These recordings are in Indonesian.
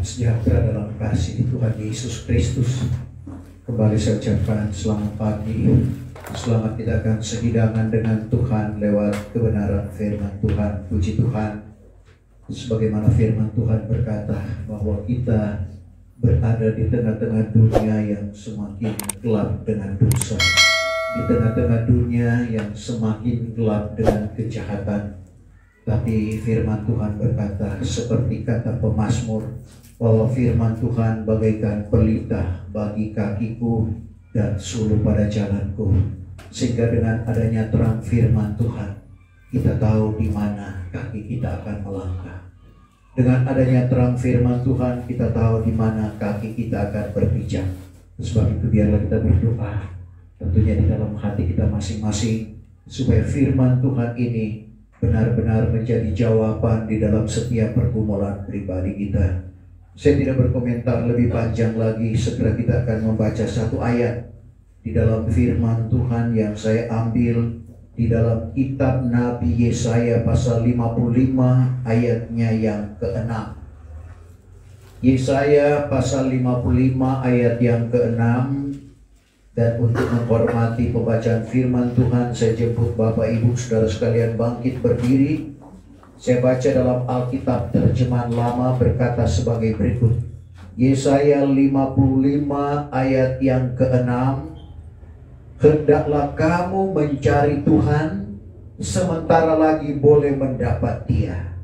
sejahtera dalam kasih Tuhan Yesus Kristus. Kembali saya ucapkan selamat pagi. Selamat kita akan sehidangan dengan Tuhan lewat kebenaran firman Tuhan. Puji Tuhan. Sebagaimana firman Tuhan berkata bahwa kita berada di tengah-tengah dunia yang semakin gelap dengan dosa, di tengah-tengah dunia yang semakin gelap dengan kejahatan. Tapi firman Tuhan berkata seperti kata pemazmur, bahwa firman Tuhan bagaikan pelita bagi kakiku dan suluh pada jalanku. Sehingga dengan adanya terang firman Tuhan, kita tahu di mana kaki kita akan melangkah. Dengan adanya terang firman Tuhan, kita tahu di mana kaki kita akan berpijak. Sebab itu biarlah kita berdoa, tentunya di dalam hati kita masing-masing, supaya firman Tuhan ini benar-benar menjadi jawaban di dalam setiap pergumulan pribadi kita. Saya tidak berkomentar lebih panjang lagi. Segera kita akan membaca satu ayat di dalam firman Tuhan yang saya ambil di dalam kitab Nabi Yesaya pasal 55 ayatnya yang ke-6. Yesaya pasal 55 ayat yang ke-6. Dan untuk menghormati pembacaan firman Tuhan, saya jemput Bapak Ibu Saudara sekalian bangkit berdiri. Saya baca dalam Alkitab terjemahan lama berkata sebagai berikut. Yesaya 55 ayat yang ke-6. Hendaklah kamu mencari Tuhan, sementara lagi boleh mendapat Dia.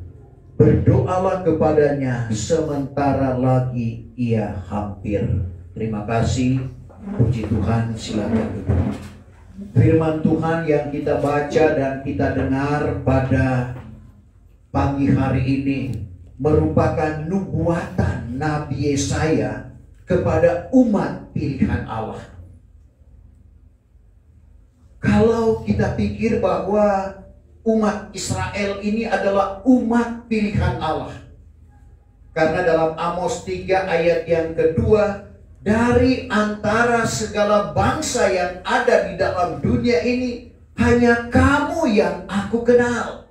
Berdoalah kepadanya, sementara lagi Ia hampir. Terima kasih. Puji Tuhan, silakan duduk. Firman Tuhan yang kita baca dan kita dengar pada pagi hari ini merupakan nubuatan Nabi Yesaya kepada umat pilihan Allah. Kalau kita pikir bahwa umat Israel ini adalah umat pilihan Allah, karena dalam Amos 3 ayat yang kedua, dari antara segala bangsa yang ada di dalam dunia ini, hanya kamu yang aku kenal.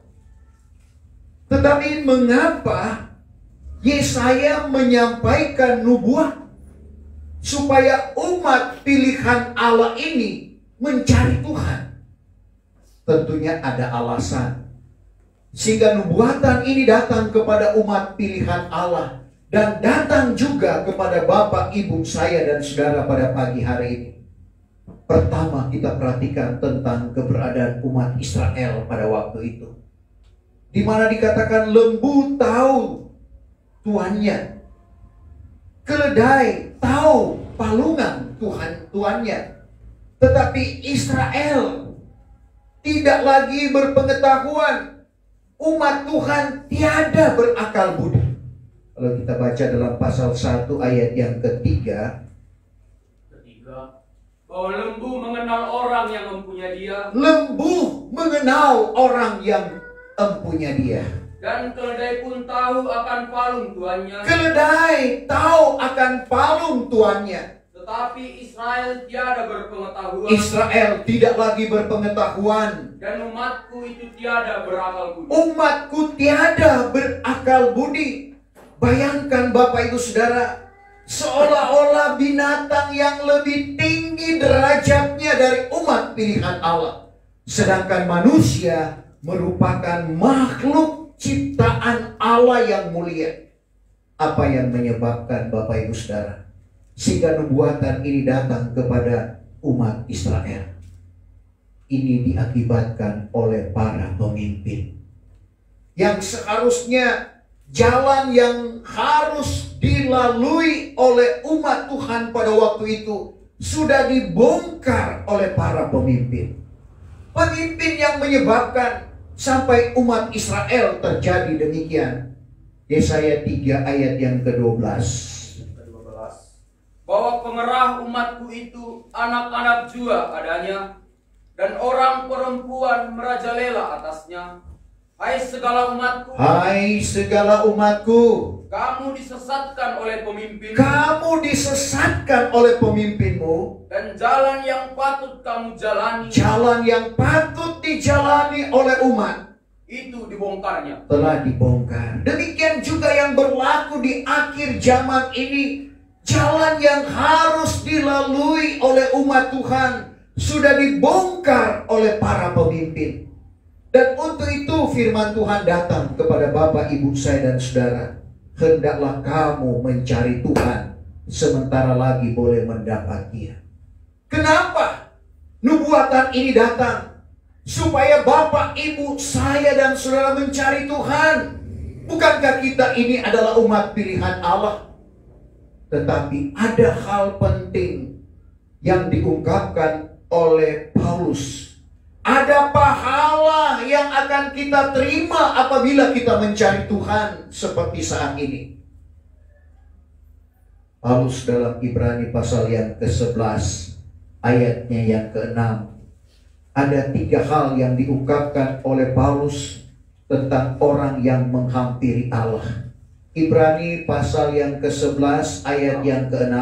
Tetapi mengapa Yesaya menyampaikan nubuat supaya umat pilihan Allah ini mencari Tuhan? Tentunya ada alasan. Sehingga nubuatan ini datang kepada umat pilihan Allah. Dan datang juga kepada Bapak, Ibu, saya dan saudara pada pagi hari ini. Pertama kita perhatikan tentang keberadaan umat Israel pada waktu itu. Di mana dikatakan lembu tahu tuannya. Keledai tahu palungan tuannya. Tetapi Israel tidak lagi berpengetahuan. Umat Tuhan tiada berakal budi. Kalau kita baca dalam pasal 1 ayat yang ketiga, bahwa lembu mengenal orang yang empunya dia. Lembu mengenal orang yang empunya dia. Dan keledai pun tahu akan palung tuannya. Keledai tahu akan palung tuannya. Tetapi Israel tiada berpengetahuan. Israel tidak lagi berpengetahuan. Dan umatku itu tiada berakal budi. Umatku tiada berakal budi. Bayangkan Bapak Ibu Saudara, seolah-olah binatang yang lebih tinggi derajatnya dari umat pilihan Allah. Sedangkan manusia merupakan makhluk ciptaan Allah yang mulia. Apa yang menyebabkan Bapak Ibu Saudara sehingga nubuatan ini datang kepada umat Israel? Ini diakibatkan oleh para pemimpin yang seharusnya jalan yang harus dilalui oleh umat Tuhan pada waktu itu sudah dibongkar oleh para pemimpin. Pemimpin yang menyebabkan sampai umat Israel terjadi demikian. Yesaya 3 ayat yang ke-12. Bahwa pengerah umatku itu anak-anak jua adanya, dan orang perempuan merajalela atasnya. Hai segala umatku, hai segala umatku, kamu disesatkan oleh pemimpin, kamu disesatkan oleh pemimpinmu, dan jalan yang patut kamu jalani, jalan yang patut dijalani oleh umat, itu dibongkarnya. telah dibongkar. Demikian juga yang berlaku di akhir zaman ini, jalan yang harus dilalui oleh umat Tuhan sudah dibongkar oleh para pemimpin. Dan untuk itu firman Tuhan datang kepada Bapak, Ibu, saya dan saudara. Hendaklah kamu mencari Tuhan sementara lagi boleh mendapat Dia. Kenapa nubuatan ini datang? Supaya Bapak, Ibu, saya dan saudara mencari Tuhan. Bukankah kita ini adalah umat pilihan Allah? Tetapi ada hal penting yang diungkapkan oleh Paulus. Ada pahala yang akan kita terima apabila kita mencari Tuhan seperti saat ini. Paulus dalam Ibrani pasal yang ke-11 ayatnya yang ke-6. Ada 3 hal yang diungkapkan oleh Paulus tentang orang yang menghampiri Allah. Ibrani pasal yang ke-11 ayat yang ke-6.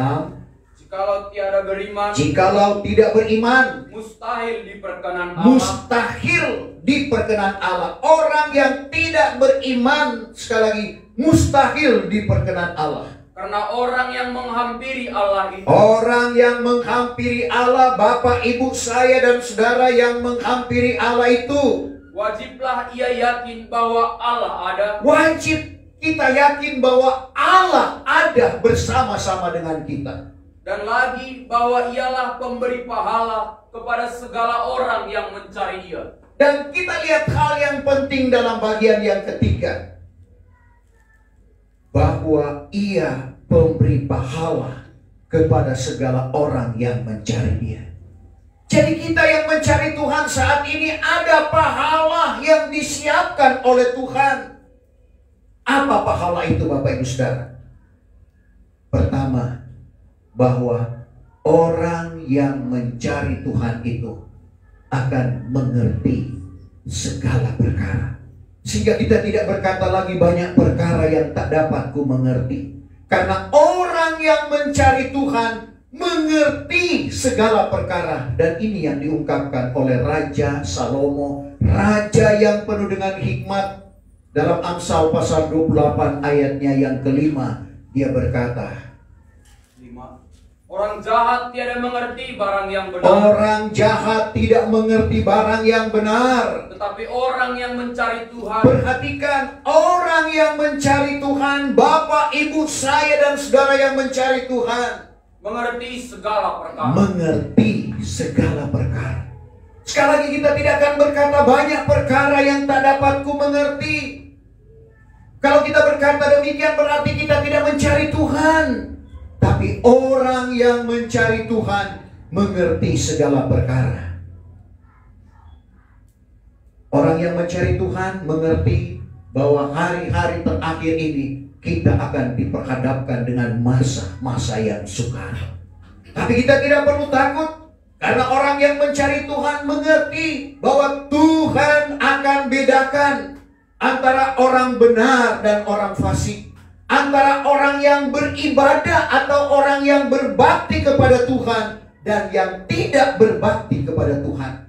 Jikalau tiada beriman, Jikalau tidak beriman, mustahil diperkenan Allah. mustahil diperkenan Allah. Orang yang tidak beriman, sekali lagi, mustahil diperkenan Allah. Karena orang yang menghampiri Allah itu, Orang yang menghampiri Allah, Bapak, Ibu, saya dan saudara yang menghampiri Allah itu, wajiblah ia yakin bahwa Allah ada, wajib kita yakin bahwa Allah ada bersama-sama dengan kita. dan lagi bahwa ialah pemberi pahala kepada segala orang yang mencari Dia. Dan kita lihat hal yang penting dalam bagian yang ketiga, bahwa Ia pemberi pahala kepada segala orang yang mencari Dia. Jadi kita yang mencari Tuhan saat ini ada pahala yang disiapkan oleh Tuhan. Apa pahala itu, Bapak, Ibu, saudara? Pertama, bahwa orang yang mencari Tuhan itu akan mengerti segala perkara. Sehingga kita tidak berkata lagi banyak perkara yang tak dapat ku mengerti. Karena orang yang mencari Tuhan mengerti segala perkara. Dan ini yang diungkapkan oleh Raja Salomo, raja yang penuh dengan hikmat. Dalam Amsal pasal 28 ayatnya yang ke-5, dia berkata, 5. Orang jahat tiada mengerti barang yang benar, orang jahat tidak mengerti barang yang benar. tetapi orang yang mencari Tuhan, Perhatikan, orang yang mencari Tuhan, Bapak, Ibu, saya dan saudara yang mencari Tuhan, mengerti segala perkara. mengerti segala perkara. Sekali lagi, kita tidak akan berkata banyak perkara yang tak dapat ku mengerti. Kalau kita berkata demikian berarti kita tidak mencari Tuhan. Tapi orang yang mencari Tuhan mengerti segala perkara. Orang yang mencari Tuhan mengerti bahwa hari-hari terakhir ini kita akan diperhadapkan dengan masa-masa yang sukar. Tapi kita tidak perlu takut, karena orang yang mencari Tuhan mengerti bahwa Tuhan akan bedakan antara orang benar dan orang fasik, antara orang yang beribadah atau orang yang berbakti kepada Tuhan dan yang tidak berbakti kepada Tuhan.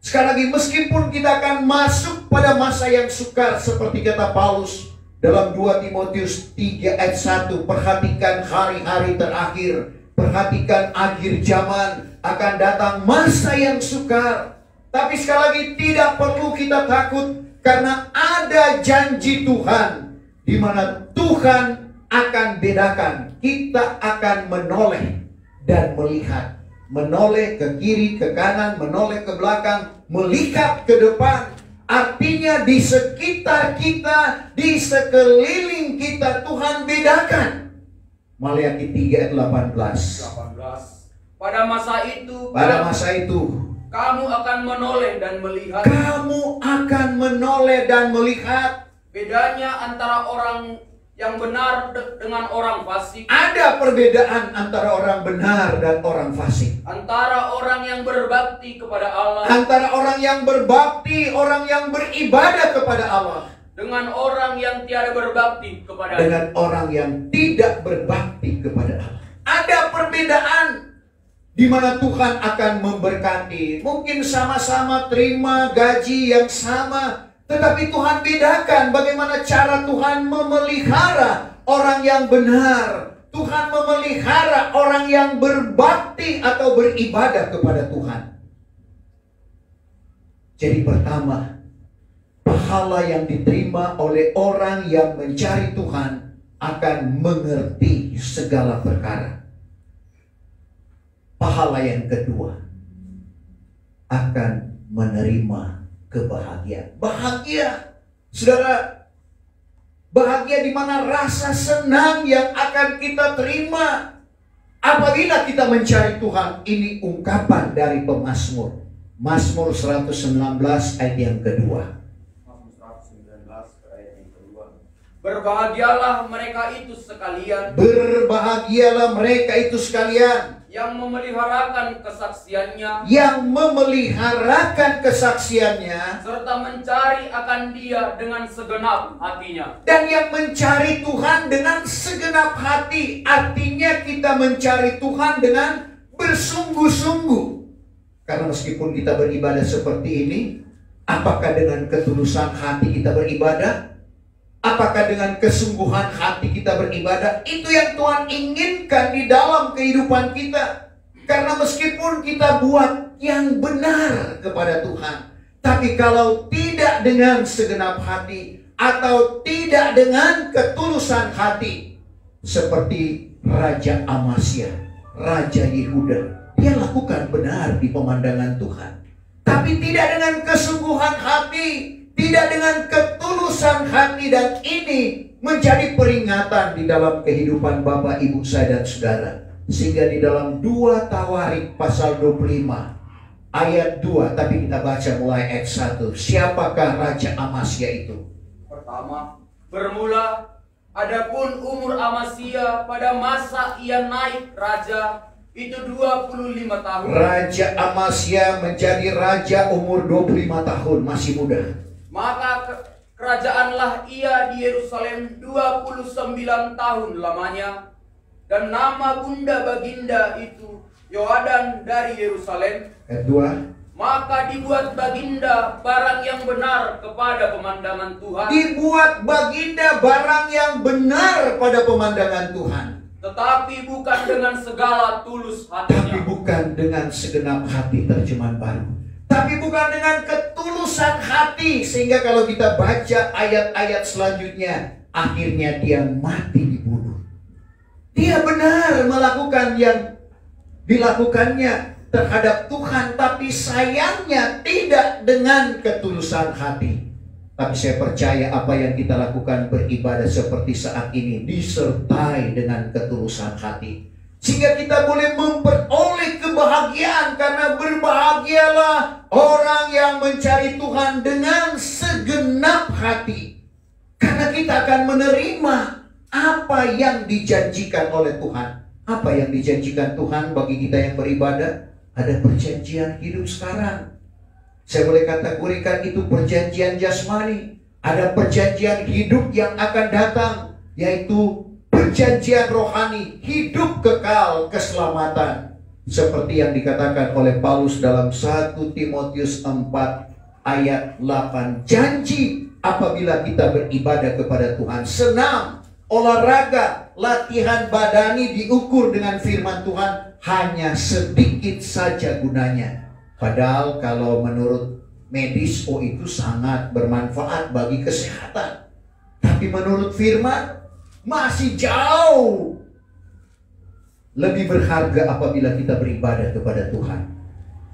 Sekali lagi, meskipun kita akan masuk pada masa yang sukar seperti kata Paulus dalam 2 Timotius 3 ayat 1, perhatikan hari-hari terakhir, perhatikan akhir zaman, akan datang masa yang sukar. Tapi sekali lagi, tidak perlu kita takut, karena ada janji Tuhan di mana Tuhan akan bedakan. Kita akan menoleh dan melihat, menoleh ke kiri, ke kanan, menoleh ke belakang, melihat ke depan. Artinya di sekitar kita, di sekeliling kita, Tuhan bedakan. Maliaki 3 ayat 18. Pada masa itu, kamu akan menoleh dan melihat. Kamu akan menoleh dan melihat. Bedanya antara orang yang benar dengan orang fasik. Ada perbedaan antara orang benar dan orang fasik. Antara orang yang berbakti kepada Allah. Antara orang yang berbakti, orang yang beribadah kepada Allah. Dengan orang yang tiada berbakti kepada Allah. Dengan orang yang tidak berbakti kepada Allah. Ada perbedaan di mana Tuhan akan memberkati. Mungkin sama-sama terima gaji yang sama, tetapi Tuhan bedakan bagaimana cara Tuhan memelihara orang yang benar. Tuhan memelihara orang yang berbakti atau beribadah kepada Tuhan. Jadi pertama, pahala yang diterima oleh orang yang mencari Tuhan akan mengerti segala perkara. Pahala yang kedua, akan menerima kebahagiaan. Bahagia, saudara. Bahagia di mana rasa senang yang akan kita terima apabila kita mencari Tuhan. Ini ungkapan dari pemazmur. Mazmur 119 ayat yang kedua. Berbahagialah mereka itu sekalian. Berbahagialah mereka itu sekalian. Yang memeliharakan kesaksiannya. Yang memeliharakan kesaksiannya. Serta mencari akan Dia dengan segenap hatinya. Dan yang mencari Tuhan dengan segenap hati. Artinya kita mencari Tuhan dengan bersungguh-sungguh. Karena meskipun kita beribadah seperti ini, apakah dengan ketulusan hati kita beribadah? Apakah dengan kesungguhan hati kita beribadah? Itu yang Tuhan inginkan di dalam kehidupan kita. Karena meskipun kita buat yang benar kepada Tuhan, tapi kalau tidak dengan segenap hati atau tidak dengan ketulusan hati, seperti Raja Amasya, Raja Yehuda, dia lakukan benar di pemandangan Tuhan, tapi tidak dengan kesungguhan hati, tidak dengan ketulusan hati. Dan ini menjadi peringatan di dalam kehidupan Bapak, Ibu, saya dan saudara. Sehingga di dalam 2 Tawarik pasal 25 ayat 2, tapi kita baca mulai ayat 1. Siapakah Raja Amasya itu? Pertama, bermula adapun umur Amasya pada masa ia naik raja itu 25 tahun. Raja Amasya menjadi raja umur 25 tahun, masih muda. Maka kerajaanlah ia di Yerusalem 29 tahun lamanya. Dan nama bunda baginda itu Yoadan dari Yerusalem. Ayat 2. Maka dibuat baginda barang yang benar kepada pemandangan Tuhan. Dibuat baginda barang yang benar pada pemandangan Tuhan. Tetapi bukan dengan segala tulus hatinya. Tapi bukan dengan segenap hati, terjemahan baru. Tapi bukan dengan ketulusan hati. Sehingga kalau kita baca ayat-ayat selanjutnya, akhirnya dia mati dibunuh. Dia benar melakukan yang dilakukannya terhadap Tuhan, tapi sayangnya tidak dengan ketulusan hati. Tapi saya percaya apa yang kita lakukan beribadah seperti saat ini disertai dengan ketulusan hati, sehingga kita boleh memperoleh kebahagiaan. Karena berbahagialah orang yang mencari Tuhan dengan segenap hati, karena kita akan menerima apa yang dijanjikan oleh Tuhan. Apa yang dijanjikan Tuhan bagi kita yang beribadah? Ada perjanjian hidup sekarang. Saya boleh kategorikan itu perjanjian jasmani. Ada perjanjian hidup yang akan datang, yaitu perjanjian rohani, hidup kekal, keselamatan. Seperti yang dikatakan oleh Paulus dalam 1 Timotius 4 ayat 8. Janji apabila kita beribadah kepada Tuhan. Senam, olahraga, latihan badani diukur dengan firman Tuhan hanya sedikit saja gunanya. Padahal kalau menurut medis, itu sangat bermanfaat bagi kesehatan. Tapi menurut firman, masih jauh lebih berharga apabila kita beribadah kepada Tuhan.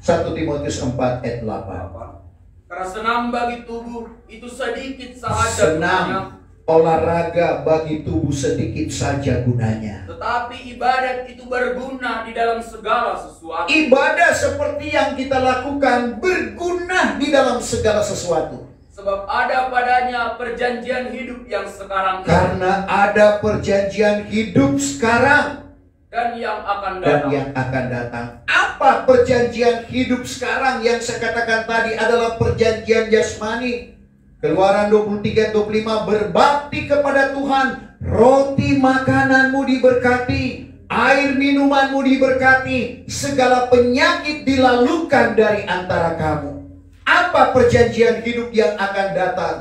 1 Timotius 4 ayat 8. Karena senam bagi tubuh itu sedikit saja Senam, gunanya, olahraga bagi tubuh sedikit saja gunanya. tetapi ibadat itu berguna di dalam segala sesuatu. Ibadah seperti yang kita lakukan berguna di dalam segala sesuatu. Sebab ada padanya perjanjian hidup yang sekarang ini Karena ada perjanjian hidup sekarang dan yang akan dan datang. yang akan datang. Apa perjanjian hidup sekarang yang saya katakan tadi adalah perjanjian jasmani? Keluaran 23-25, berbakti kepada Tuhan, roti makananmu diberkati, air minumanmu diberkati, segala penyakit dilalukan dari antara kamu. Apa perjanjian hidup yang akan datang?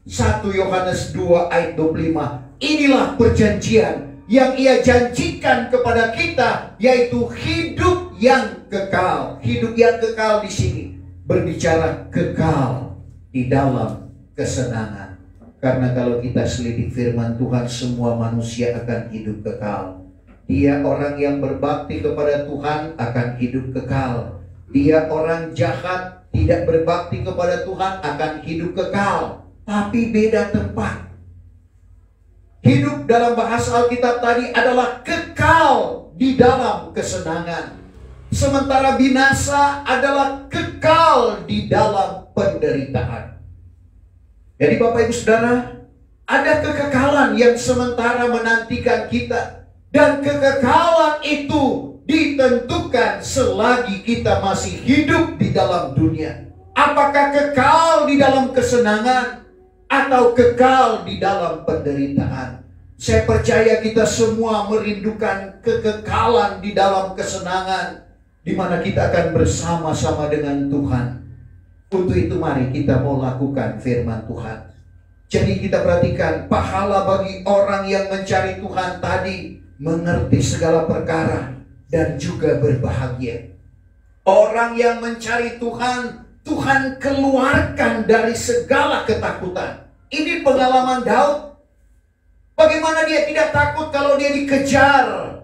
1 Yohanes 2 ayat 25. Inilah perjanjian yang Ia janjikan kepada kita, yaitu hidup yang kekal. Hidup yang kekal di sini berbicara kekal di dalam kesenangan. Karena kalau kita selidik firman Tuhan, semua manusia akan hidup kekal. Dia orang yang berbakti kepada Tuhan akan hidup kekal. Dia orang jahat tidak berbakti kepada Tuhan akan hidup kekal. Tapi beda tempat. Hidup dalam bahasa Alkitab tadi adalah kekal di dalam kesenangan. Sementara binasa adalah kekal di dalam penderitaan. Jadi Bapak Ibu Saudara, ada kekekalan yang sementara menantikan kita. Dan kekekalan itu ditentukan selagi kita masih hidup di dalam dunia. Apakah kekal di dalam kesenangan atau kekal di dalam penderitaan? Saya percaya kita semua merindukan kekekalan di dalam kesenangan, di mana kita akan bersama-sama dengan Tuhan. Untuk itu mari kita mau lakukan firman Tuhan. Jadi kita perhatikan pahala bagi orang yang mencari Tuhan tadi, mengerti segala perkara dan juga berbahagia. Orang yang mencari Tuhan, Tuhan keluarkan dari segala ketakutan. Ini pengalaman Daud. Bagaimana dia tidak takut kalau dia dikejar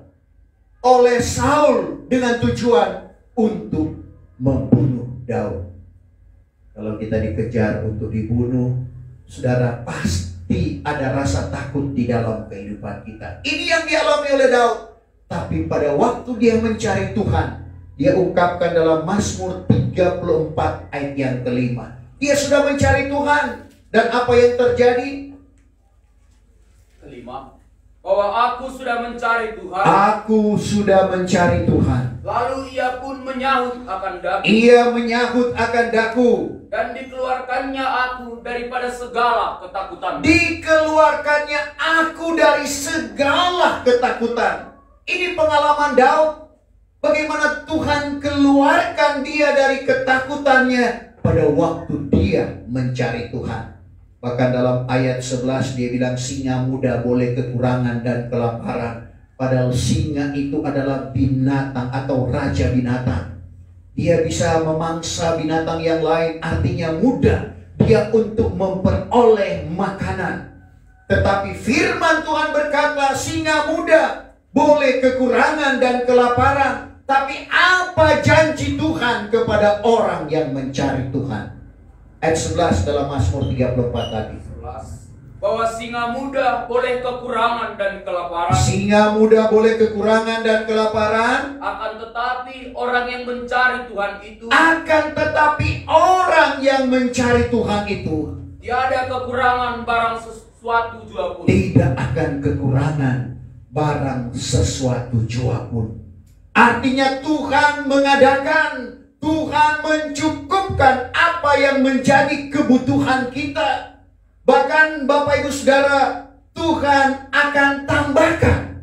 oleh Saul dengan tujuan untuk membunuh Daud. Kalau kita dikejar untuk dibunuh, saudara, pasti ada rasa takut di dalam kehidupan kita. Ini yang dialami oleh Daud. Tapi pada waktu dia mencari Tuhan, dia ungkapkan dalam Mazmur 34 ayat yang kelima. Dia sudah mencari Tuhan. Dan apa yang terjadi? Kelima, bahwa aku sudah mencari Tuhan. Aku sudah mencari Tuhan. Lalu ia pun menyahut akan daku. Ia menyahut akan daku. Dan dikeluarkannya aku daripada segala ketakutan. Dikeluarkannya aku dari segala ketakutan. Ini pengalaman Daud. Bagaimana Tuhan keluarkan dia dari ketakutannya pada waktu dia mencari Tuhan. Bahkan dalam ayat 11 dia bilang singa muda boleh kekurangan dan kelaparan. Padahal singa itu adalah binatang atau raja binatang. Dia bisa memangsa binatang yang lain, artinya mudah dia untuk memperoleh makanan. Tetapi firman Tuhan berkata singa muda boleh kekurangan dan kelaparan. Tapi apa janji Tuhan kepada orang yang mencari Tuhan? Ayat 11 dalam Mazmur 34 tadi. 11. Bahwa singa muda boleh kekurangan dan kelaparan. Singa muda boleh kekurangan dan kelaparan. Akan tetapi orang yang mencari Tuhan itu. Akan tetapi orang yang mencari Tuhan itu. Tiada kekurangan barang sesuatu jua pun. Tidak akan kekurangan barang sesuatu jua pun. Artinya Tuhan mengadakan, Tuhan mencukupkan apa yang menjadi kebutuhan kita. Bahkan Bapak Ibu Saudara, Tuhan akan tambahkan.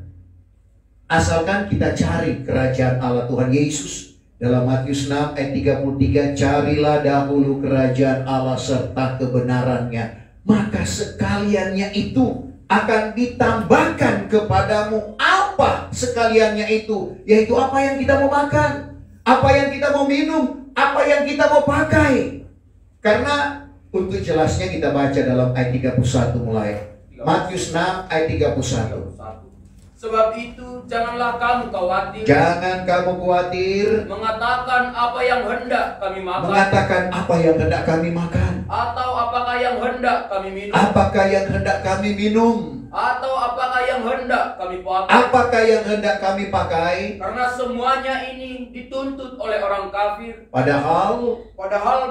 Asalkan kita cari kerajaan Allah Tuhan Yesus. Dalam Matius 6 ayat 33, carilah dahulu kerajaan Allah serta kebenarannya, maka sekaliannya itu akan ditambahkan kepadamu. Apa sekaliannya itu? Yaitu apa yang kita mau makan, apa yang kita mau minum, apa yang kita mau pakai. Karena untuk jelasnya kita baca dalam ayat 31 mulai. Matius 6 ayat 31. Sebab itu janganlah kamu khawatir. Jangan kamu khawatir. Mengatakan apa yang hendak kami makan. Mengatakan apa yang hendak kami makan. Atau apakah yang hendak kami minum. Apakah yang hendak kami minum. Atau apakah yang hendak kami pakai. Apakah yang hendak kami pakai. Karena semuanya ini dituntut oleh orang kafir. Padahal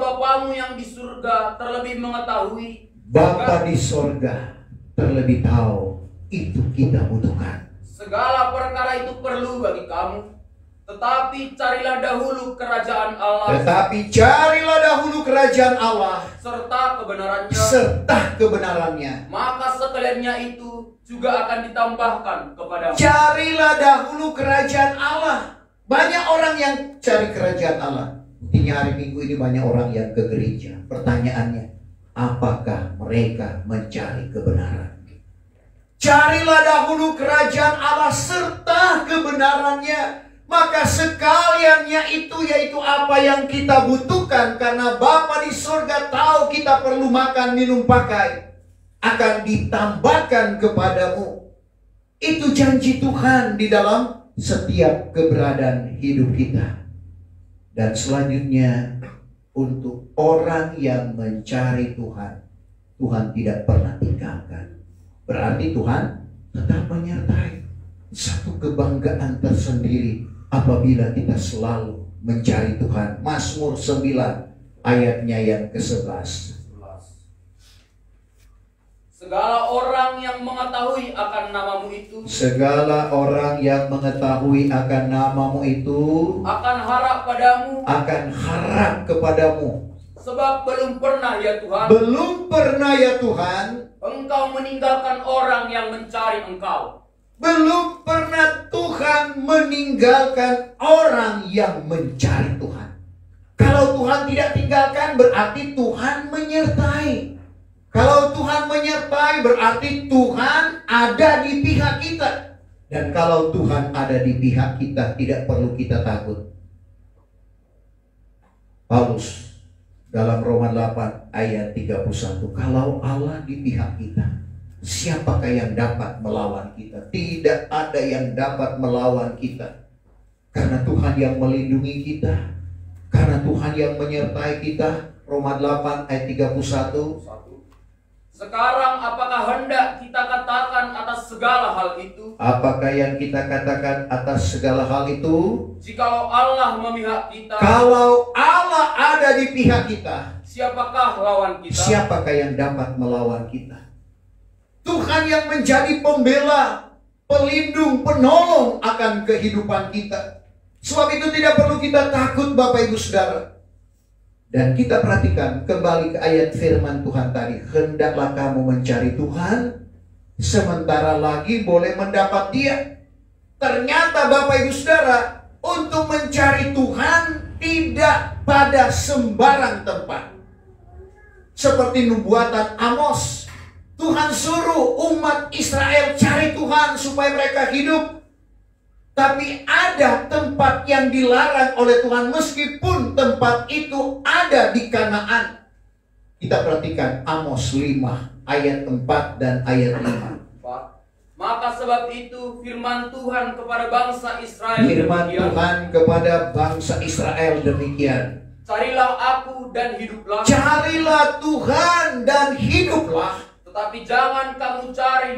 Bapamu yang di surga terlebih mengetahui. Bapa di surga terlebih tahu itu kita butuhkan. Segala perkara itu perlu bagi kamu. Tetapi carilah dahulu kerajaan Allah. Tetapi carilah dahulu kerajaan Allah serta kebenarannya. serta kebenarannya. Maka sekaliannya itu juga akan ditambahkan kepadamu. Carilah dahulu kerajaan Allah. Banyak orang yang cari kerajaan Allah. Buktinya hari Minggu ini banyak orang yang ke gereja. Pertanyaannya, apakah mereka mencari kebenaran? Carilah dahulu kerajaan Allah serta kebenarannya, maka sekaliannya itu, yaitu apa yang kita butuhkan, karena Bapa di surga tahu kita perlu makan, minum, pakai, akan ditambahkan kepadamu. Itu janji Tuhan di dalam setiap keberadaan hidup kita. Dan selanjutnya, untuk orang yang mencari Tuhan, Tuhan tidak pernah tinggalkan. Berarti Tuhan tetap menyertai. Satu kebanggaan tersendiri apabila kita selalu mencari Tuhan. Mazmur 9 ayatnya yang ke-11. Segala orang yang mengetahui akan namamu itu, segala orang yang mengetahui akan namamu itu akan harap padamu, akan harap kepadamu. sebab belum pernah ya Tuhan, Belum pernah ya Tuhan, Engkau meninggalkan orang yang mencari Engkau. belum pernah Tuhan meninggalkan orang yang mencari Tuhan. Kalau Tuhan tidak tinggalkan, berarti Tuhan menyertai. Kalau Tuhan menyertai, berarti Tuhan ada di pihak kita. Dan kalau Tuhan ada di pihak kita, tidak perlu kita takut. Paulus dalam Roma 8 ayat 31, kalau Allah di pihak kita, siapakah yang dapat melawan kita? Tidak ada yang dapat melawan kita. Karena Tuhan yang melindungi kita, karena Tuhan yang menyertai kita. Roma 8 ayat 31. Sekarang apakah hendak kita katakan atas segala hal itu? Apakah yang kita katakan atas segala hal itu? Jikalau Allah memihak kita, Kalau Allah ada di pihak kita, siapakah lawan kita? siapakah yang dapat melawan kita? Tuhan yang menjadi pembela, pelindung, penolong akan kehidupan kita. Sebab itu tidak perlu kita takut, Bapak Ibu Saudara. Dan kita perhatikan kembali ke ayat firman Tuhan tadi. Hendaklah kamu mencari Tuhan, sementara lagi boleh mendapat Dia. Ternyata Bapak Ibu Saudara, untuk mencari Tuhan tidak pada sembarang tempat. Seperti nubuatan Amos, Tuhan suruh umat Israel cari Tuhan supaya mereka hidup. Tapi ada tempat yang dilarang oleh Tuhan, meskipun tempat itu ada di Kanaan. Kita perhatikan Amos 5 ayat 4 dan ayat 5. Maka sebab itu firman Tuhan kepada bangsa Israel Firman demikian, Tuhan kepada bangsa Israel demikian. carilah aku dan hiduplah, Carilah Tuhan dan hiduplah. tetapi jangan kamu cari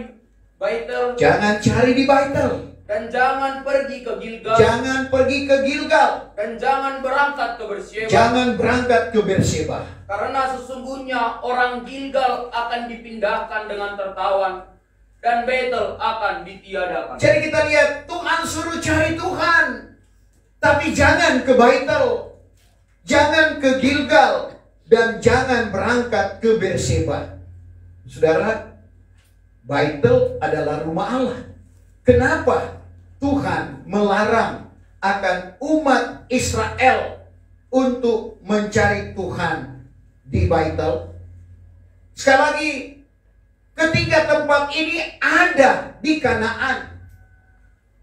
Baitel, Jangan cari di Baitel. dan jangan pergi ke Gilgal, Jangan pergi ke Gilgal. dan jangan berangkat ke Berseba. Jangan berangkat ke Berseba. Karena sesungguhnya orang Gilgal akan dipindahkan dengan tertawan, dan Betel akan ditiadakan. Jadi kita lihat Tuhan suruh cari Tuhan, tapi jangan ke Baitel, jangan ke Gilgal, dan jangan berangkat ke Berseba. Saudara, Baitel adalah rumah Allah. Kenapa Tuhan melarang akan umat Israel untuk mencari Tuhan di Baitel? Sekali lagi, ketiga tempat ini ada di Kanaan.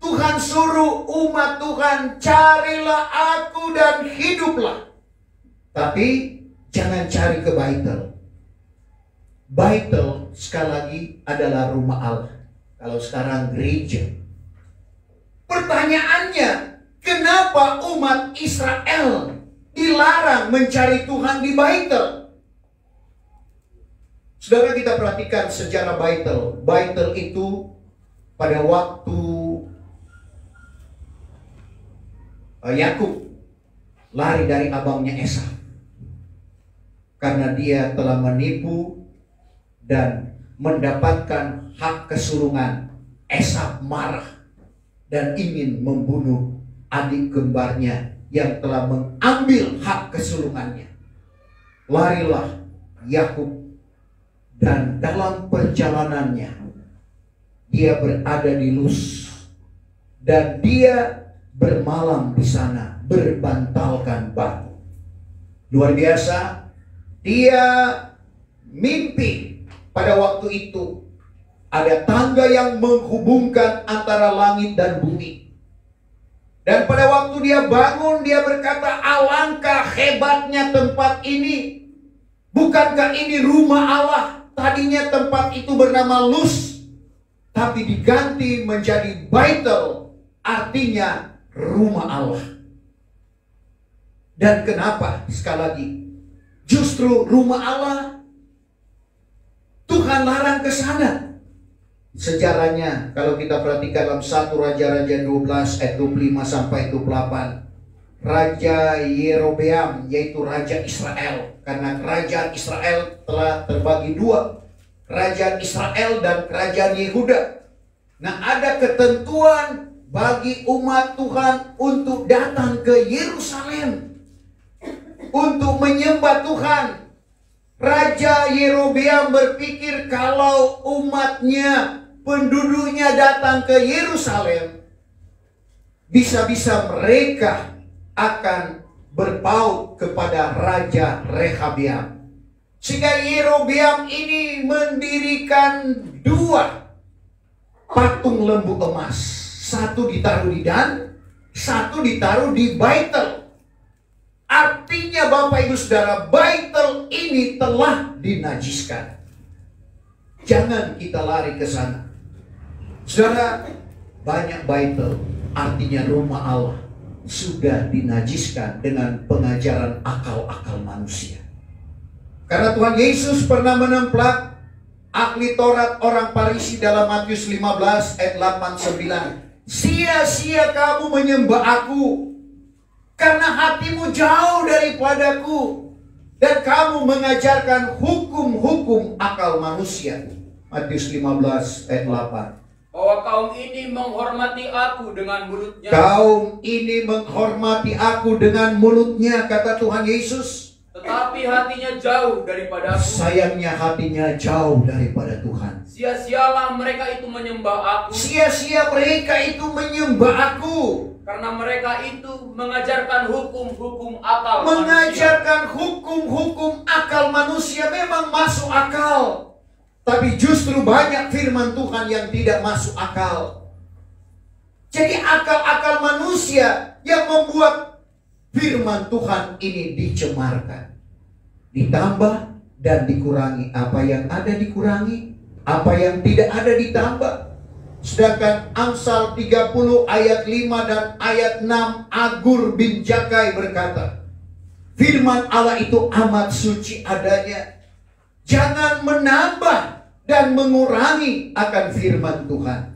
Tuhan suruh umat Tuhan, carilah aku dan hiduplah. Tapi jangan cari ke Baitel. Baitel sekali lagi adalah rumah Allah. Kalau sekarang gereja. Pertanyaannya, kenapa umat Israel dilarang mencari Tuhan di Baitel? Saudara, kita perhatikan sejarah Baitel. Baitel itu pada waktu Yakub lari dari abangnya Esau. Karena dia telah menipu dan mendapatkan hak kesulungan. Esau marah dan ingin membunuh adik kembarnya yang telah mengambil hak kesulungannya. Larilah Yakub, dan dalam perjalanannya dia berada di Luz, dan dia bermalam di sana berbantalkan batu. Luar biasa, dia mimpi pada waktu itu Ada tangga yang menghubungkan antara langit dan bumi. Dan pada waktu dia bangun, dia berkata, alangkah hebatnya tempat ini. Bukankah ini rumah Allah? Tadinya tempat itu bernama Luz, tapi diganti menjadi Baitel, artinya rumah Allah. Dan kenapa? Sekali lagi, justru rumah Allah Tuhan larang ke sana. Sejarahnya kalau kita perhatikan dalam 1 Raja-Raja 12 ayat 25 sampai 28, Raja Yerobeam, yaitu Raja Israel, karena kerajaan Israel telah terbagi dua, kerajaan Israel dan kerajaan Yehuda. Nah, ada ketentuan bagi umat Tuhan untuk datang ke Yerusalem untuk menyembah Tuhan. Raja Yerobeam berpikir kalau umatnya, penduduknya datang ke Yerusalem, bisa-bisa mereka akan berpaut kepada Raja Rehabeam. Sehingga Yerobeam ini mendirikan dua patung lembu emas. Satu ditaruh di Dan, satu ditaruh di Baitel. Artinya Bapak Ibu Saudara, Baitel ini telah dinajiskan. Jangan kita lari ke sana. Saudara, banyak Baitel, artinya rumah Allah, sudah dinajiskan dengan pengajaran akal-akal manusia. Karena Tuhan Yesus pernah menemplak ahli Taurat orang Farisi dalam Matius 15 ayat 8-9. Sia-sia kamu menyembah aku, karena hatimu jauh daripadaku, dan kamu mengajarkan hukum-hukum akal manusia. Matius 15 ayat 8. Bahwa kaum ini menghormati aku dengan mulutnya. Kaum ini menghormati aku dengan mulutnya, kata Tuhan Yesus. Tetapi hatinya jauh daripada aku. Sayangnya hatinya jauh daripada Tuhan. Sia-sialah mereka itu menyembah aku. Sia-sia mereka itu menyembah aku. Karena mereka itu mengajarkan hukum-hukum akal manusia. Mengajarkan hukum-hukum akal manusia memang masuk akal. Tapi justru banyak firman Tuhan yang tidak masuk akal. Jadi akal-akal manusia yang membuat firman Tuhan ini dicemarkan. Ditambah dan dikurangi. Apa yang ada dikurangi, apa yang tidak ada ditambah. Sedangkan Amsal 30 ayat 5 dan ayat 6, Agur bin Jakai berkata, firman Allah itu amat suci adanya. Jangan menambah dan mengurangi akan firman Tuhan.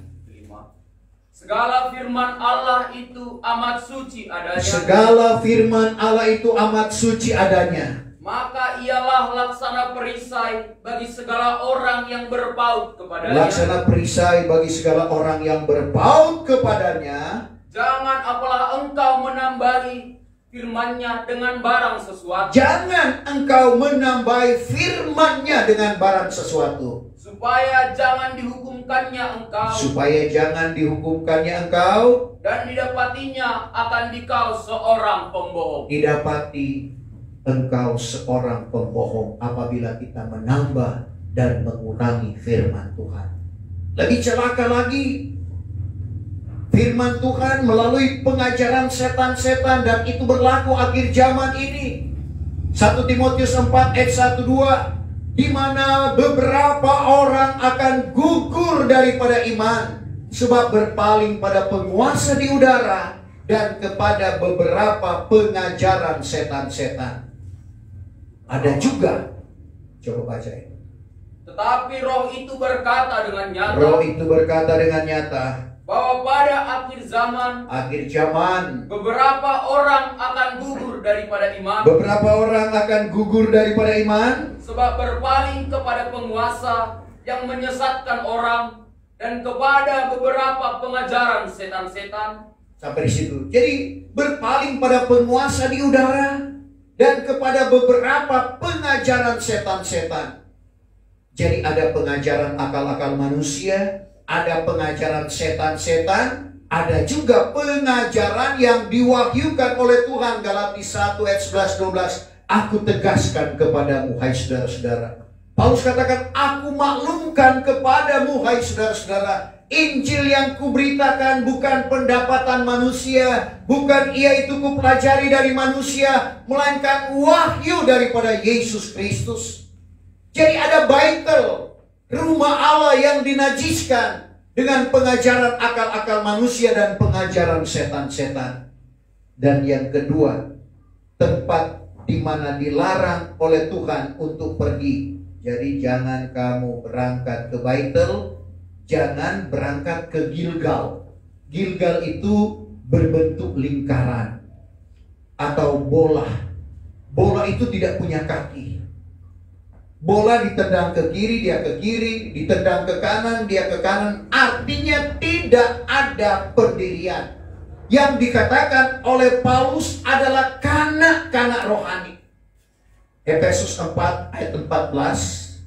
Segala firman Allah itu amat suci adanya. Segala firman Allah itu amat suci adanya. Maka ialah laksana perisai bagi segala orang yang berpaut kepadanya. Laksana perisai bagi segala orang yang berpaut kepadanya. Jangan apalah engkau menambahi firman-Nya dengan barang sesuatu. Jangan engkau menambahi firman-Nya dengan barang sesuatu. Supaya jangan dihukumkannya engkau. Supaya jangan dihukumkannya engkau. Dan didapatinya akan dikau seorang pembohong. Didapati engkau seorang pembohong apabila kita menambah dan mengurangi firman Tuhan. Lebih celaka lagi, firman Tuhan melalui pengajaran setan-setan, dan itu berlaku akhir zaman ini. 1 Timotius 4 ayat 1-2, di mana beberapa orang akan gugur daripada iman sebab berpaling pada penguasa di udara dan kepada beberapa pengajaran setan-setan. Ada juga, coba baca ini. Tetapi roh itu berkata dengan nyata. Roh itu berkata dengan nyata bahwa pada akhir zaman beberapa orang akan gugur daripada iman. Beberapa orang akan gugur daripada iman. Sebab berpaling kepada penguasa yang menyesatkan orang dan kepada beberapa pengajaran setan-setan. Sampai di situ. Jadi berpaling pada penguasa di udara dan kepada beberapa pengajaran setan-setan. Jadi ada pengajaran akal-akal manusia, ada pengajaran setan-setan, ada juga pengajaran yang diwahyukan oleh Tuhan. Galatia 1 ayat 11-12. Aku tegaskan kepadamu, hai saudara-saudara, Paulus katakan, aku maklumkan kepadamu, hai saudara-saudara, Injil yang kuberitakan bukan pendapatan manusia, bukan ia itu kupelajari dari manusia, melainkan wahyu daripada Yesus Kristus. Jadi ada baitel, rumah Allah yang dinajiskan dengan pengajaran akal-akal manusia dan pengajaran setan-setan. Dan yang kedua, tempat di mana dilarang oleh Tuhan untuk pergi. Jadi jangan kamu berangkat ke Baitel, jangan berangkat ke Gilgal. Gilgal itu berbentuk lingkaran atau bola. Bola itu tidak punya kaki. Bola ditendang ke kiri, dia ke kiri, ditendang ke kanan, dia ke kanan. Artinya tidak ada pendirian. Yang dikatakan oleh Paulus adalah kanak-kanak rohani. Efesus 4 ayat 14,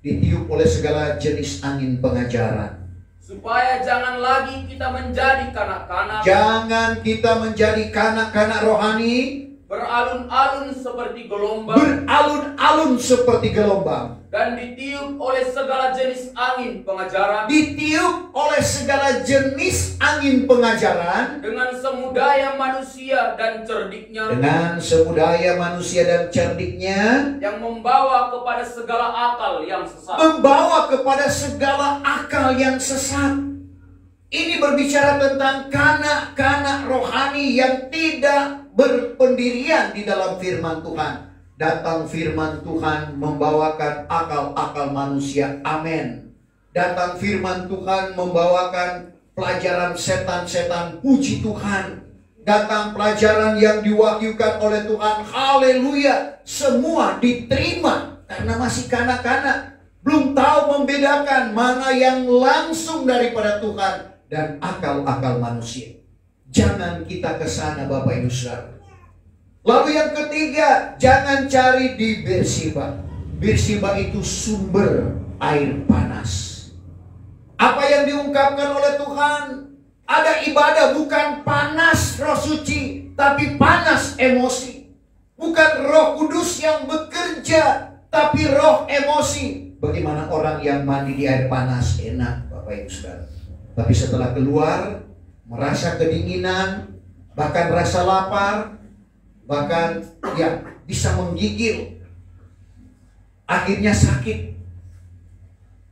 ditiup oleh segala jenis angin pengajaran. Supaya jangan lagi kita menjadi kanak-kanak. Jangan kita menjadi kanak-kanak rohani. Beralun-alun seperti gelombang. Beralun-alun seperti gelombang. Dan ditiup oleh segala jenis angin pengajaran. Ditiup oleh segala jenis angin pengajaran. Dengan semudaya manusia dan cerdiknya. Dengan semudaya manusia dan cerdiknya. Yang membawa kepada segala akal yang sesat. Membawa kepada segala akal yang sesat. Ini berbicara tentang kanak-kanak rohani yang tidak berpendirian di dalam firman Tuhan. Datang firman Tuhan membawakan akal-akal manusia. Amin. Datang firman Tuhan membawakan pelajaran setan-setan. Puji Tuhan. Datang pelajaran yang diwahyukan oleh Tuhan. Haleluya. Semua diterima karena masih kanak-kanak. Belum tahu membedakan mana yang langsung daripada Tuhan dan akal-akal manusia. Jangan kita ke sana, Bapak Ibu Saudara. Lalu yang ketiga, jangan cari di Beersheba. Beersheba itu sumber air panas. Apa yang diungkapkan oleh Tuhan? Ada ibadah bukan panas roh suci, tapi panas emosi. Bukan Roh Kudus yang bekerja, tapi roh emosi. Bagaimana orang yang mandi di air panas enak, Bapak Ibu Saudara. Tapi setelah keluar, merasa kedinginan, bahkan rasa lapar, bahkan ya bisa menggigil, akhirnya sakit.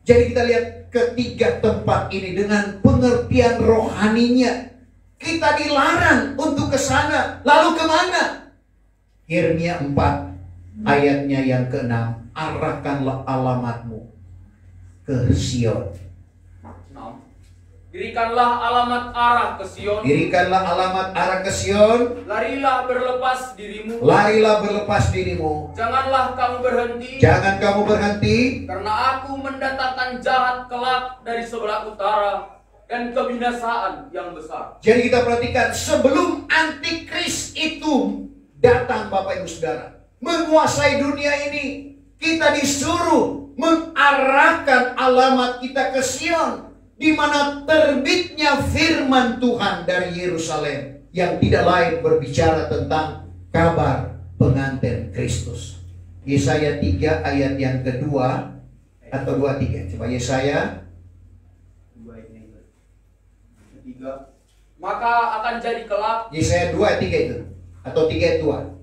Jadi kita lihat ketiga tempat ini dengan pengertian rohaninya. Kita dilarang untuk ke sana. Lalu kemana? Yeremia 4 ayatnya yang ke-6. Arahkanlah alamatmu ke Sion. Dirikanlah alamat arah ke Sion. Dirikanlah alamat arah ke Sion. Larilah berlepas dirimu. Larilah berlepas dirimu. Janganlah kamu berhenti. Jangan kamu berhenti. Karena aku mendatangkan jahat kelak dari sebelah utara dan kebinasaan yang besar. Jadi kita perhatikan, sebelum antikris itu datang, Bapak Ibu Saudara, menguasai dunia ini, kita disuruh mengarahkan alamat kita ke Sion, di mana terbitnya firman Tuhan dari Yerusalem yang tidak lain berbicara tentang kabar pengantin Kristus. Yesaya 3 ayat yang kedua atau 23. Coba Yesaya 3. Maka akan jadi kelak. Yesaya 2 ayat 3 itu atau 3 ayat 2.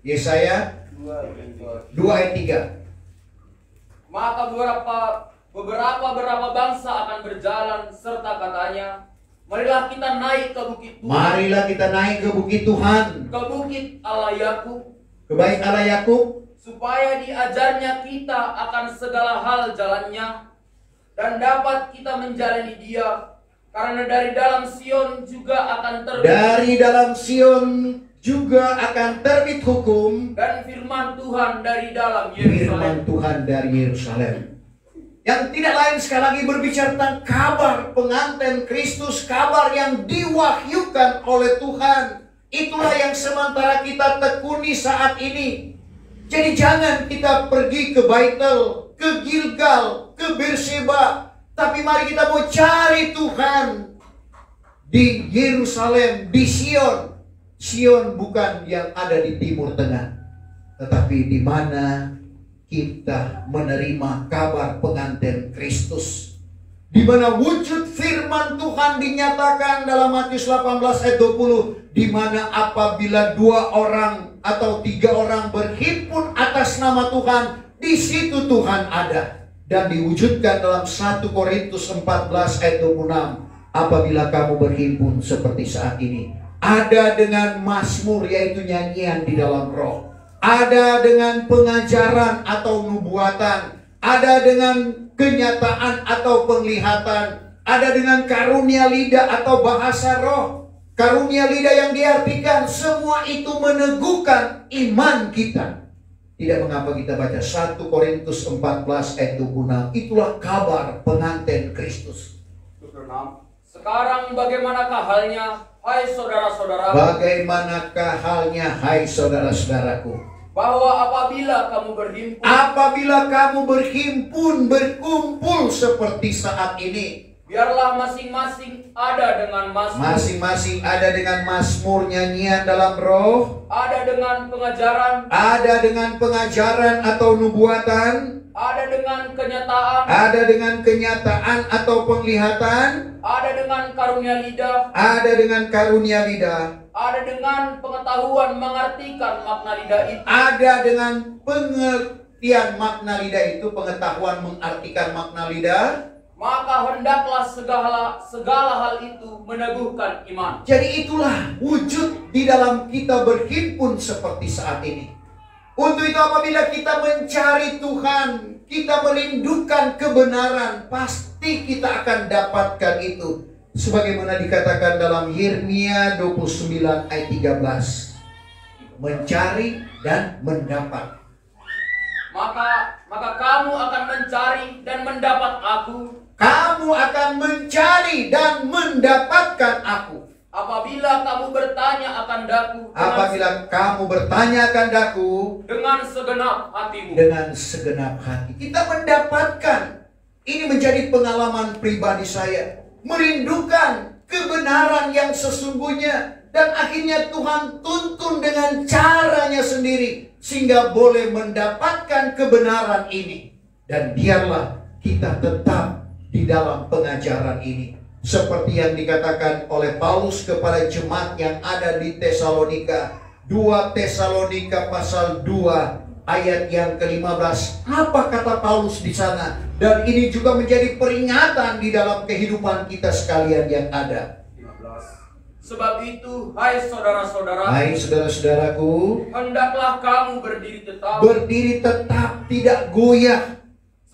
Yesaya 2 ayat 3. Maka beberapa bangsa akan berjalan serta katanya, marilah kita naik ke bukit Tuhan. Marilah kita naik ke bukit Tuhan. Ke bukit Allah Yakub. Ke bait Allah Yakub. Supaya diajarnya kita akan segala hal jalannya. Dan dapat kita menjalani dia. Karena dari dalam Sion juga akan terbit. Dari dalam Sion juga akan terbit hukum. Dan firman Tuhan dari dalam Yerusalem. Firman Tuhan dari Yerusalem. Yang tidak lain sekali lagi berbicara tentang kabar pengantin Kristus. Kabar yang diwahyukan oleh Tuhan. Itulah yang sementara kita tekuni saat ini. Jadi jangan kita pergi ke Baitel, ke Gilgal, ke Beersheba. Tapi mari kita mau cari Tuhan di Yerusalem, di Sion. Sion bukan yang ada di Timur Tengah. tetapi di mana kita menerima kabar pengantin Kristus, di mana wujud firman Tuhan dinyatakan dalam Matius 18 ayat 20, di mana apabila 2 orang atau 3 orang berhimpun atas nama Tuhan, di situ Tuhan ada. Dan diwujudkan dalam 1 Korintus 14 ayat 26, apabila kamu berhimpun seperti saat ini, ada dengan mazmur yaitu nyanyian di dalam roh, ada dengan pengajaran atau nubuatan, ada dengan kenyataan atau penglihatan, ada dengan karunia lidah atau bahasa roh. Karunia lidah yang diartikan, semua itu meneguhkan iman kita. Tidak mengapa kita baca 1 Korintus 14 ayat 26, itulah kabar pengantin Kristus. 26. Sekarang bagaimanakah halnya, hai saudara-saudara? Bagaimanakah halnya, hai saudara-saudaraku? Bahwa apabila kamu berhimpun, berkumpul seperti saat ini, biarlah masing-masing ada dengan mazmur. Masing-masing ada dengan mazmur, nyanyian dalam roh, ada dengan pengajaran, ada dengan pengajaran atau nubuatan, ada dengan kenyataan, ada dengan kenyataan atau penglihatan, ada dengan karunia lidah, ada dengan karunia lidah, ada dengan pengetahuan mengartikan makna lidah itu, ada dengan pengertian makna lidah itu, pengetahuan mengartikan makna lidah. maka hendaklah segala hal itu meneguhkan iman. Jadi itulah wujud di dalam kita berhimpun seperti saat ini. Untuk itu apabila kita mencari Tuhan, kita merindukan kebenaran, pasti kita akan dapatkan itu. Sebagaimana dikatakan dalam Yeremia 29 ayat 13. Mencari dan mendapat. Maka kamu akan mencari dan mendapat aku. Kamu akan mencari dan mendapatkan aku. Apabila kamu bertanya akan daku. Apabila kamu bertanya akan daku. Dengan segenap hatimu. Dengan segenap hati. Kita mendapatkan. Ini menjadi pengalaman pribadi saya. Merindukan kebenaran yang sesungguhnya. Dan akhirnya Tuhan tuntun dengan caranya sendiri. Sehingga boleh mendapatkan kebenaran ini. Dan biarlah kita tetap di dalam pengajaran ini. Seperti yang dikatakan oleh Paulus kepada jemaat yang ada di Tesalonika. 2 Tesalonika pasal 2 ayat yang ke-15. Apa kata Paulus di sana? Dan ini juga menjadi peringatan di dalam kehidupan kita sekalian yang ada. 15. Sebab itu, hai saudara-saudara, hai saudara-saudaraku, hendaklah kamu berdiri tetap. Berdiri tetap, tidak goyah.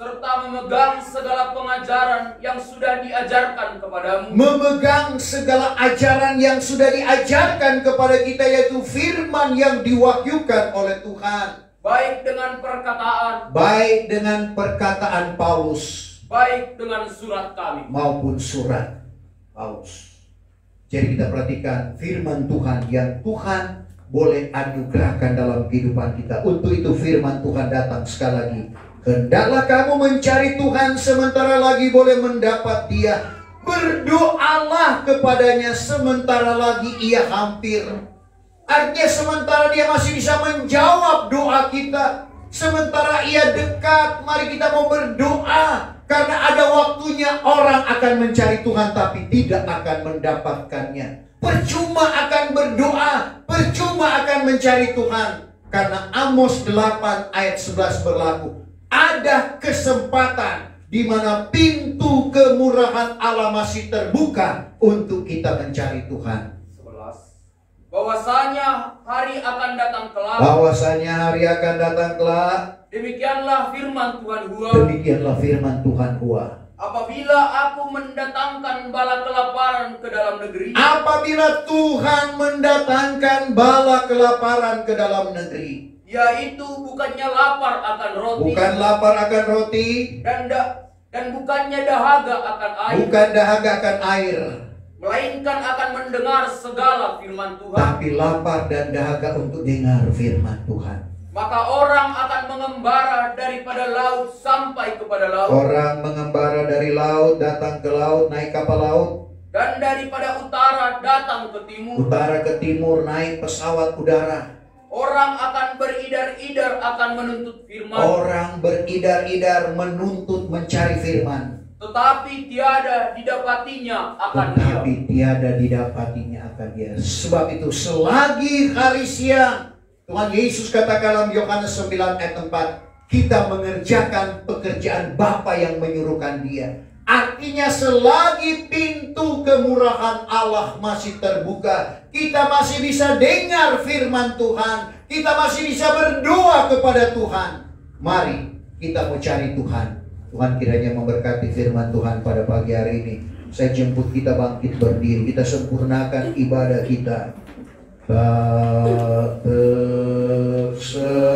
Serta memegang segala pengajaran yang sudah diajarkan kepadamu. Memegang segala ajaran yang sudah diajarkan kepada kita, yaitu firman yang diwahyukan oleh Tuhan. Baik dengan perkataan. Baik dengan perkataan Paulus. Baik dengan surat kami. Maupun surat Paulus. Jadi kita perhatikan firman Tuhan yang Tuhan boleh anugerahkan dalam kehidupan kita. Untuk itu firman Tuhan datang sekali lagi. Hendaklah kamu mencari Tuhan sementara lagi boleh mendapat Dia. Berdoalah kepadanya sementara lagi Ia hampir. Artinya sementara Dia masih bisa menjawab doa kita. Sementara Ia dekat, mari kita mau berdoa. Karena ada waktunya orang akan mencari Tuhan tapi tidak akan mendapatkannya. Percuma akan berdoa, percuma akan mencari Tuhan. Karena Amos 8 ayat 11 berlaku. Ada kesempatan di mana pintu kemurahan Allah masih terbuka untuk kita mencari Tuhan. 11. Bahwasanya hari akan datang kelak. Bahwasanya hari akan datang kelak. Demikianlah firman Tuhan Hua. Demikianlah firman Tuhan Hua. Apabila aku mendatangkan bala kelaparan ke dalam negeri. Apabila Tuhan mendatangkan bala kelaparan ke dalam negeri. Yaitu bukannya lapar akan roti. Bukan lapar akan roti. Dan bukannya dahaga akan air. Bukan dahaga akan air. Melainkan akan mendengar segala firman Tuhan. Tapi lapar dan dahaga untuk dengar firman Tuhan. Maka orang akan mengembara daripada laut sampai kepada laut. Orang mengembara dari laut datang ke laut, naik kapal laut. Dan daripada utara datang ke timur. Utara ke timur naik pesawat udara. Orang akan beridar-idar akan menuntut firman. Orang beridar-idar menuntut mencari firman. Tetapi tiada didapatinya akan dia. Tetapi tiada didapatinya akan dia. Sebab itu selagi hari siang, Tuhan Yesus katakan dalam Yohanes 9 ayat 4, kita mengerjakan pekerjaan Bapa yang menyuruhkan dia. Artinya selagi pintu kemurahan Allah masih terbuka, kita masih bisa dengar firman Tuhan, kita masih bisa berdoa kepada Tuhan. Mari kita mau cari Tuhan. Tuhan kiranya memberkati firman Tuhan pada pagi hari ini. Saya jemput kita bangkit berdiri, kita sempurnakan ibadah kita. Tak tersembunyi